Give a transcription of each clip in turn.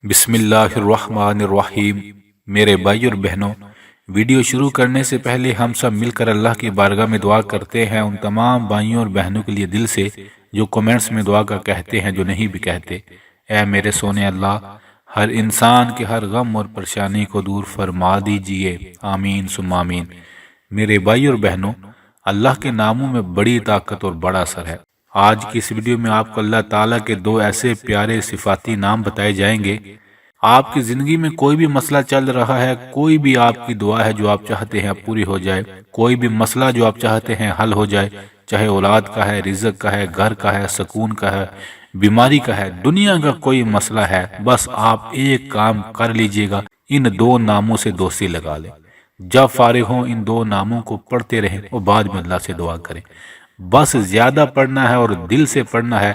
بسم اللہ الرحمن الرحیم۔ میرے بھائی اور بہنوں، ویڈیو شروع کرنے سے پہلے ہم سب مل کر اللہ کی بارگاہ میں دعا کرتے ہیں ان تمام بھائیوں اور بہنوں کے لیے دل سے جو کمنٹس میں دعا کا کہتے ہیں، جو نہیں بھی کہتے۔ اے میرے سونے اللہ، ہر انسان کے ہر غم اور پریشانی کو دور فرما دیجئے، آمین ثم آمین۔ میرے بھائی اور بہنوں، اللہ کے ناموں میں بڑی طاقت اور بڑا اثر ہے۔ آج کی اس ویڈیو میں آپ کو اللہ تعالیٰ کے دو ایسے پیارے صفاتی نام بتائے جائیں گے۔ آپ کی زندگی میں کوئی بھی مسئلہ چل رہا ہے، کوئی بھی آپ کی دعا ہے جو آپ چاہتے ہیں پوری ہو جائے، کوئی بھی مسئلہ جو آپ چاہتے ہیں حل ہو جائے، چاہے اولاد کا ہے، رزق کا ہے، گھر کا ہے، سکون کا ہے، بیماری کا ہے، دنیا کا کوئی مسئلہ ہے، بس آپ ایک کام کر لیجئے گا، ان دو ناموں سے دوستی لگا لیں۔ جب فارغ ہوں ان دو ناموں کو پڑھتے رہیں اور بعد میں اللہ سے دعا کریں۔ بس زیادہ پڑھنا ہے اور دل سے پڑھنا ہے،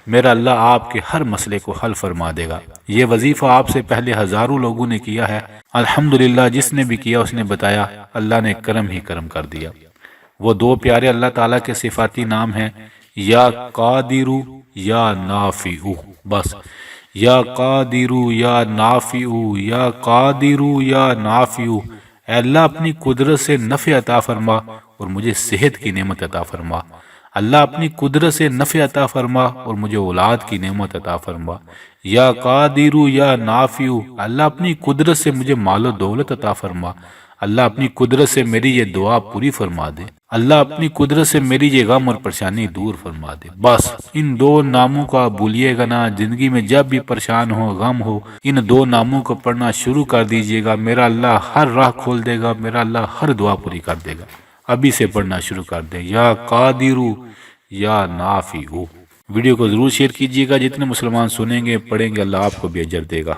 میرا اللہ آپ کے ہر مسئلے کو حل فرما دے گا۔ یہ وظیفہ آپ سے پہلے ہزاروں لوگوں نے کیا ہے، الحمدللہ جس نے بھی کیا اس نے بتایا اللہ نے کرم ہی کرم کر دیا۔ وہ دو پیارے اللہ تعالیٰ کے صفاتی نام ہیں، یا قادرو یا نافعو۔ بس یا قادرو یا نافعو، یا قادرو یا نافعو۔ اے اللہ اپنی قدرت سے نفع عطا فرما اور مجھے صحت کی نعمت عطا فرما۔ اللہ اپنی قدرت سے نفع عطا فرما اور مجھے اولاد کی نعمت عطا فرما۔ یا قادرو یا نافعو، اللہ اپنی قدرت سے مجھے مال و دولت عطا فرما۔ اللہ اپنی قدرت سے میری یہ دعا پوری فرما دے۔ اللہ اپنی قدرت سے میری یہ غم اور پریشانی دور فرما دے۔ بس ان دو ناموں کو آپ بھولیے گا نا، زندگی میں جب بھی پریشان ہو، غم ہو، ان دو ناموں کو پڑھنا شروع کر دیجئے گا، میرا اللہ ہر راہ کھول دے گا، میرا اللہ ہر دعا پوری کر دے گا۔ ابھی سے پڑھنا شروع کر دیں، یا قادرو یا نافعو۔ ویڈیو کو ضرور شیئر کیجئے گا، جتنے مسلمان سنیں گے پڑھیں گے اللہ آپ کو بھی اجر دے گا۔